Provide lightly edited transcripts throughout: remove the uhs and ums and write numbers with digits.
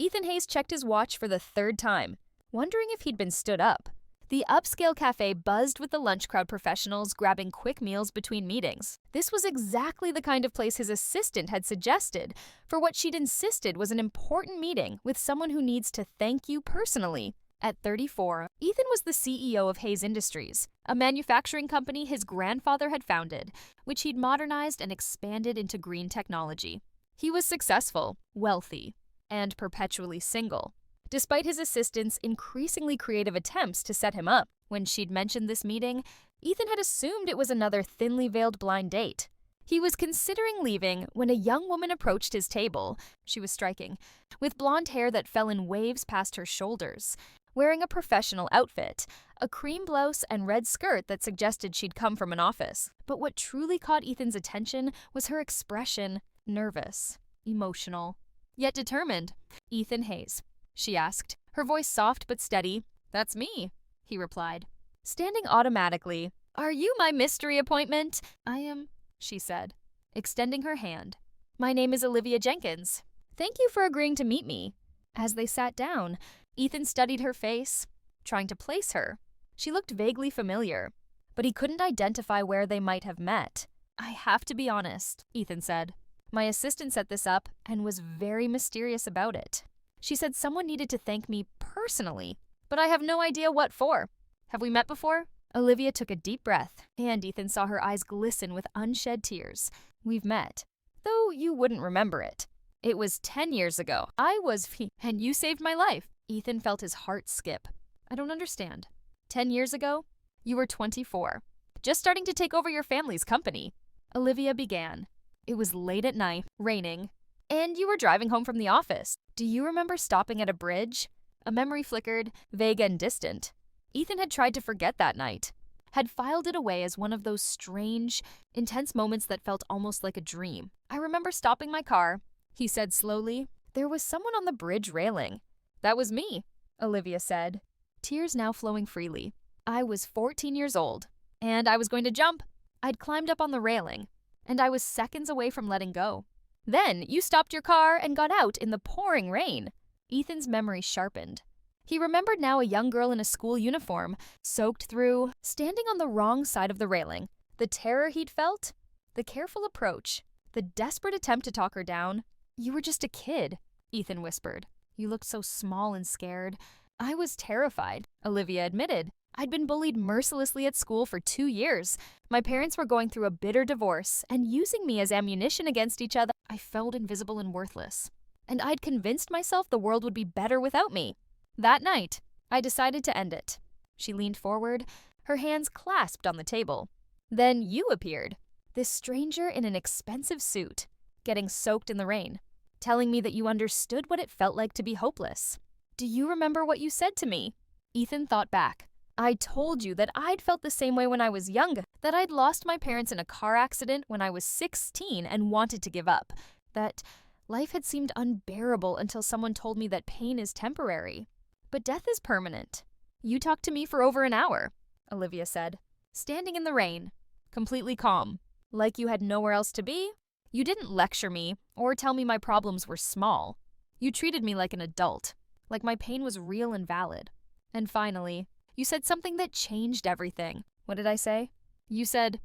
Ethan Hayes checked his watch for the third time, wondering if he'd been stood up. The upscale cafe buzzed with the lunch crowd professionals grabbing quick meals between meetings. This was exactly the kind of place his assistant had suggested for what she'd insisted was an important meeting with someone who needs to thank you personally. At 34, Ethan was the CEO of Hayes Industries, a manufacturing company his grandfather had founded, which he'd modernized and expanded into green technology. He was successful, wealthy, and perpetually single, despite his assistant's increasingly creative attempts to set him up. When she'd mentioned this meeting, Ethan had assumed it was another thinly veiled blind date. He was considering leaving when a young woman approached his table. She was striking, with blonde hair that fell in waves past her shoulders, wearing a professional outfit, a cream blouse and red skirt that suggested she'd come from an office. But what truly caught Ethan's attention was her expression: nervous, emotional, yet determined. "Ethan Hayes?" she asked, her voice soft but steady. "That's me," he replied. Standing automatically, "Are you my mystery appointment?" "I am," she said, extending her hand. "My name is Olivia Jenkins. Thank you for agreeing to meet me." As they sat down, Ethan studied her face, trying to place her. She looked vaguely familiar, but he couldn't identify where they might have met. "I have to be honest," Ethan said. "My assistant set this up and was very mysterious about it. She said someone needed to thank me personally, but I have no idea what for. Have we met before?" Olivia took a deep breath, and Ethan saw her eyes glisten with unshed tears. "We've met, though you wouldn't remember it. It was 10 years ago. I was and you saved my life." Ethan felt his heart skip. "I don't understand. 10 years ago? You were 24, just starting to take over your family's company." Olivia began. "It was late at night, raining, and you were driving home from the office. Do you remember stopping at a bridge?" A memory flickered, vague and distant. Ethan had tried to forget that night, had filed it away as one of those strange, intense moments that felt almost like a dream. "I remember stopping my car," he said slowly. "There was someone on the bridge railing." "That was me," Olivia said, tears now flowing freely. "I was 14 years old, and I was going to jump. I'd climbed up on the railing, and I was seconds away from letting go. Then you stopped your car and got out in the pouring rain." Ethan's memory sharpened. He remembered now a young girl in a school uniform, soaked through, standing on the wrong side of the railing. The terror he'd felt, the careful approach, the desperate attempt to talk her down. "You were just a kid," Ethan whispered. "You looked so small and scared." "I was terrified," Olivia admitted. "I'd been bullied mercilessly at school for 2 years. My parents were going through a bitter divorce and using me as ammunition against each other. I felt invisible and worthless, and I'd convinced myself the world would be better without me. That night, I decided to end it." She leaned forward, her hands clasped on the table. "Then you appeared, this stranger in an expensive suit, getting soaked in the rain, telling me that you understood what it felt like to be hopeless. Do you remember what you said to me?" Ethan thought back. "I told you that I'd felt the same way when I was young, that I'd lost my parents in a car accident when I was 16 and wanted to give up, that life had seemed unbearable until someone told me that pain is temporary, but death is permanent." "You talked to me for over an hour," Olivia said, standing in the rain, completely calm, like you had nowhere else to be. "You didn't lecture me or tell me my problems were small. You treated me like an adult, like my pain was real and valid. And finally, you said something that changed everything." "What did I say?" "You said,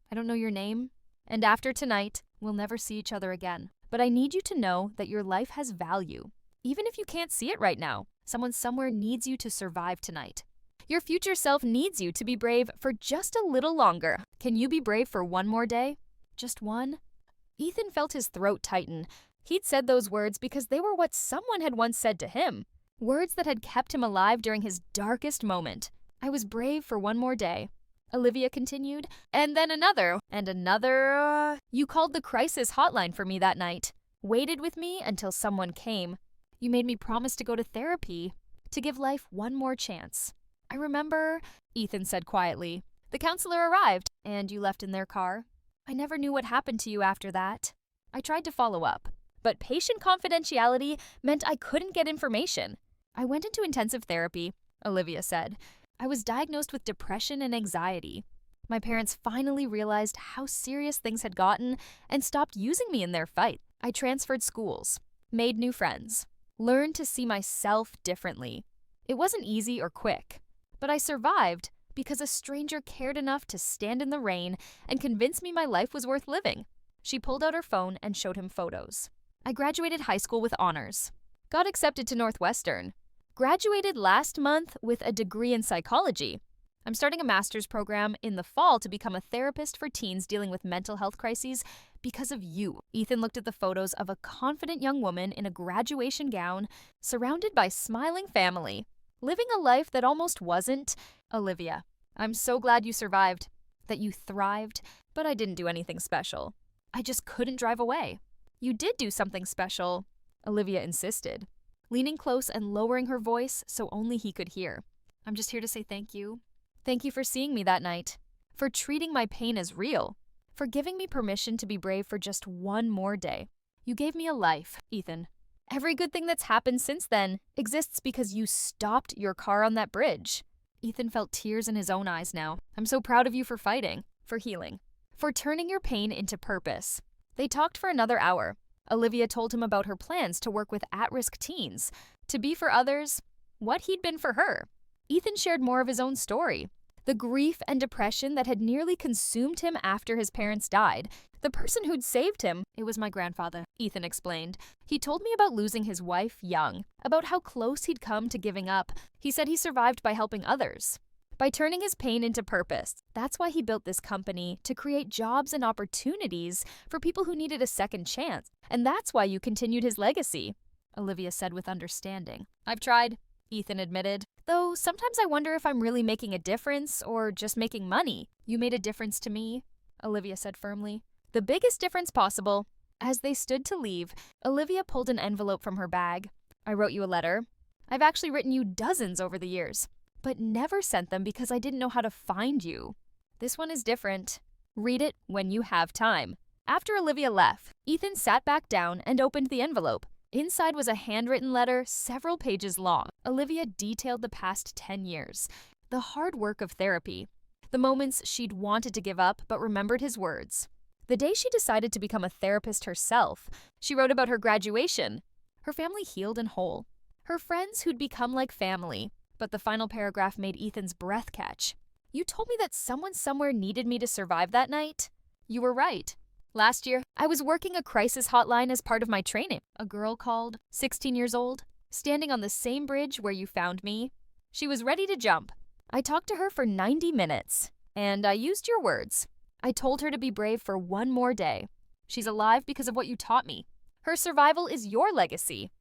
'I don't know your name, and after tonight, we'll never see each other again. But I need you to know that your life has value. Even if you can't see it right now, someone somewhere needs you to survive tonight. Your future self needs you to be brave for just a little longer. Can you be brave for one more day? Just one?'" Ethan felt his throat tighten. He'd said those words because they were what someone had once said to him. Words that had kept him alive during his darkest moment. "I was brave for one more day," Olivia continued, "and then another, and another. You called the crisis hotline for me that night, waited with me until someone came. You made me promise to go to therapy, to give life one more chance. I remember," Ethan said quietly. "The counselor arrived, and you left in their car. I never knew what happened to you after that. I tried to follow up, but patient confidentiality meant I couldn't get information. I went into intensive therapy," Olivia said. "I was diagnosed with depression and anxiety. My parents finally realized how serious things had gotten and stopped using me in their fight. I transferred schools, made new friends, learned to see myself differently. It wasn't easy or quick, but I survived because a stranger cared enough to stand in the rain and convince me my life was worth living. She pulled out her phone and showed him photos. I graduated high school with honors. Got accepted to Northwestern. Graduated last month with a degree in psychology. I'm starting a master's program in the fall to become a therapist for teens dealing with mental health crises because of you. Ethan looked at the photos of a confident young woman in a graduation gown, surrounded by smiling family, living a life that almost wasn't. Olivia, I'm so glad you survived, that you thrived, but I didn't do anything special. I just couldn't drive away. You did do something special, Olivia insisted, leaning close and lowering her voice so only he could hear. I'm just here to say thank you. Thank you for seeing me that night, for treating my pain as real, for giving me permission to be brave for just one more day. You gave me a life, Ethan. Every good thing that's happened since then exists because you stopped your car on that bridge. Ethan felt tears in his own eyes now. I'm so proud of you for fighting, for healing, for turning your pain into purpose. They talked for another hour. Olivia told him about her plans to work with at-risk teens, to be for others what he'd been for her. Ethan shared more of his own story, the grief and depression that had nearly consumed him after his parents died. The person who'd saved him, it was my grandfather, Ethan explained. He told me about losing his wife young, about how close he'd come to giving up. He said he survived by helping others, by turning his pain into purpose. That's why he built this company, to create jobs and opportunities for people who needed a second chance. And that's why you continued his legacy, Olivia said with understanding. I've tried, Ethan admitted. Though sometimes I wonder if I'm really making a difference or just making money. You made a difference to me, Olivia said firmly. The biggest difference possible. As they stood to leave, Olivia pulled an envelope from her bag. I wrote you a letter. I've actually written you dozens over the years, but never sent them because I didn't know how to find you. This one is different. Read it when you have time. After Olivia left, Ethan sat back down and opened the envelope. Inside was a handwritten letter, several pages long. Olivia detailed the past 10 years, the hard work of therapy, the moments she'd wanted to give up but remembered his words. The day she decided to become a therapist herself, she wrote about her graduation, her family healed and whole, her friends who'd become like family. But the final paragraph made Ethan's breath catch. You told me that someone somewhere needed me to survive that night? You were right. Last year, I was working a crisis hotline as part of my training. A girl called, 16 years old, standing on the same bridge where you found me. She was ready to jump. I talked to her for 90 minutes, and I used your words. I told her to be brave for one more day. She's alive because of what you taught me. Her survival is your legacy.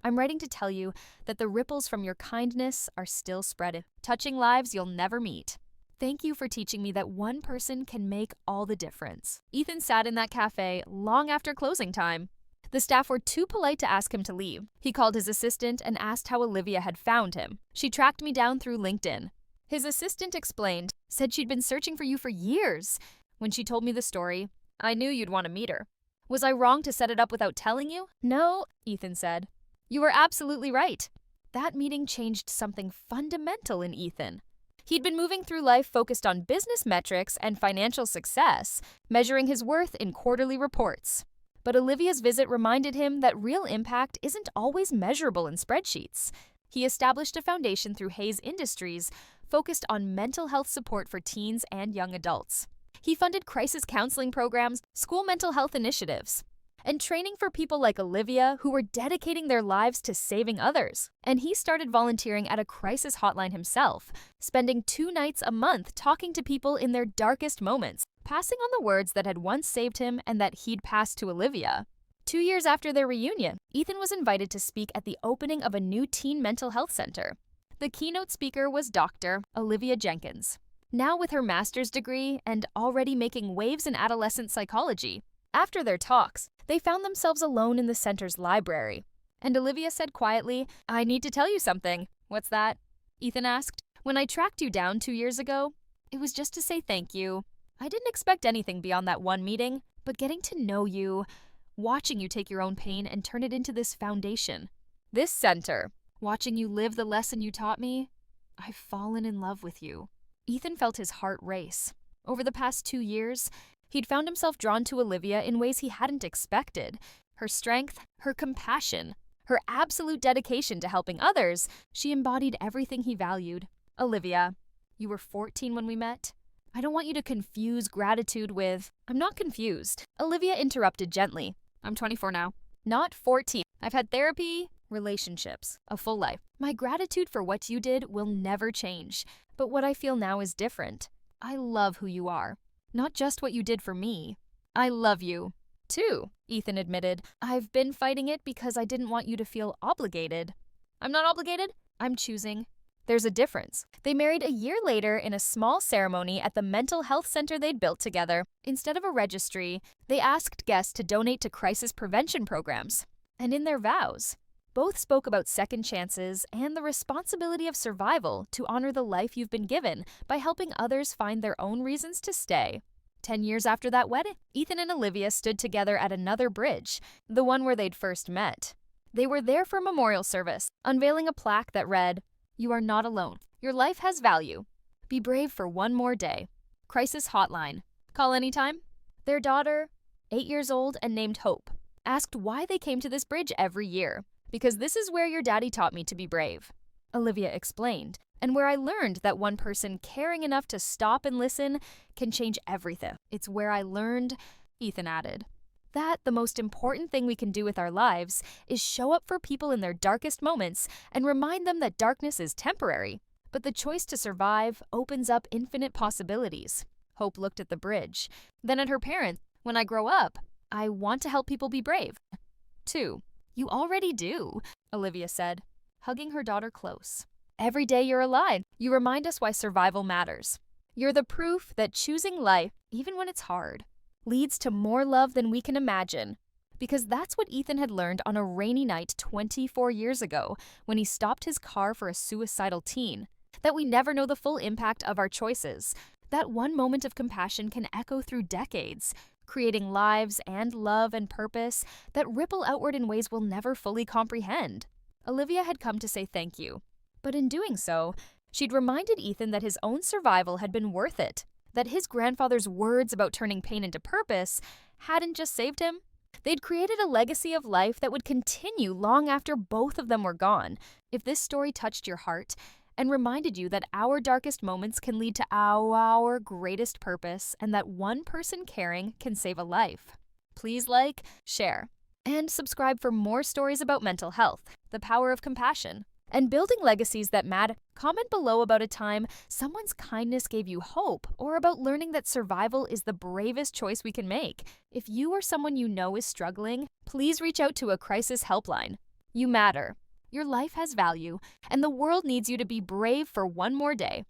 I'm writing to tell you that the ripples from your kindness are still spreading, touching lives you'll never meet. Thank you for teaching me that one person can make all the difference. Ethan sat in that cafe long after closing time. The staff were too polite to ask him to leave. He called his assistant and asked how Olivia had found him. She tracked me down through LinkedIn. His assistant explained, said she'd been searching for you for years. When she told me the story, I knew you'd want to meet her. Was I wrong to set it up without telling you? No, Ethan said. You were absolutely right. That meeting changed something fundamental in Ethan. He'd been moving through life focused on business metrics and financial success, measuring his worth in quarterly reports. But Olivia's visit reminded him that real impact isn't always measurable in spreadsheets. He established a foundation through Hayes Industries focused on mental health support for teens and young adults. He funded crisis counseling programs, school mental health initiatives, and training for people like Olivia who were dedicating their lives to saving others. And he started volunteering at a crisis hotline himself, spending 2 nights a month talking to people in their darkest moments, passing on the words that had once saved him and that he'd passed to Olivia. 2 years after their reunion, Ethan was invited to speak at the opening of a new teen mental health center. The keynote speaker was Dr. Olivia Jenkins, now with her master's degree and already making waves in adolescent psychology. After their talks, they found themselves alone in the center's library. And Olivia said quietly, I need to tell you something. What's that? Ethan asked. When I tracked you down 2 years ago, it was just to say thank you. I didn't expect anything beyond that one meeting, but getting to know you, watching you take your own pain and turn it into this foundation, this center, watching you live the lesson you taught me, I've fallen in love with you. Ethan felt his heart race. Over the past 2 years, he'd found himself drawn to Olivia in ways he hadn't expected. Her strength, her compassion, Her absolute dedication to helping others, she embodied everything he valued. Olivia, you were 14 when we met? I don't want you to confuse gratitude with, I'm not confused. Olivia interrupted gently. I'm 24 now. Not 14. I've had therapy, relationships, a full life. My gratitude for what you did will never change, but what I feel now is different. I love who you are, not just what you did for me. I love you, too, Ethan admitted. I've been fighting it because I didn't want you to feel obligated. I'm not obligated. I'm choosing. There's a difference. They married a year later in a small ceremony at the mental health center they'd built together. Instead of a registry, they asked guests to donate to crisis prevention programs. And in their vows, both spoke about second chances and the responsibility of survival to honor the life you've been given by helping others find their own reasons to stay. 10 years after that wedding, Ethan and Olivia stood together at another bridge, the one where they'd first met. They were there for a memorial service, unveiling a plaque that read, "You are not alone. Your life has value. Be brave for one more day. Crisis hotline. Call anytime." Their daughter, 8 years old and named Hope, asked why they came to this bridge every year. Because this is where your daddy taught me to be brave, Olivia explained, and where I learned that one person caring enough to stop and listen can change everything. It's where I learned, Ethan added, that the most important thing we can do with our lives is show up for people in their darkest moments and remind them that darkness is temporary, but the choice to survive opens up infinite possibilities. Hope looked at the bridge, then at her parents. When I grow up, I want to help people be brave, too. You already do, Olivia said, hugging her daughter close. Every day you're alive, you remind us why survival matters. You're the proof that choosing life, even when it's hard, leads to more love than we can imagine. Because that's what Ethan had learned on a rainy night 24 years ago when he stopped his car for a suicidal teen. That we never know the full impact of our choices. That one moment of compassion can echo through decades, creating lives and love and purpose that ripple outward in ways we'll never fully comprehend. Olivia had come to say thank you, but in doing so, she'd reminded Ethan that his own survival had been worth it, that his grandfather's words about turning pain into purpose hadn't just saved him. They'd created a legacy of life that would continue long after both of them were gone. If this story touched your heart and reminded you that our darkest moments can lead to our greatest purpose and that one person caring can save a life, please like, share, and subscribe for more stories about mental health, the power of compassion, and building legacies that matter. Comment below about a time someone's kindness gave you hope or about learning that survival is the bravest choice we can make. If you or someone you know is struggling, please reach out to a crisis helpline. You matter. Your life has value, and the world needs you to be brave for one more day.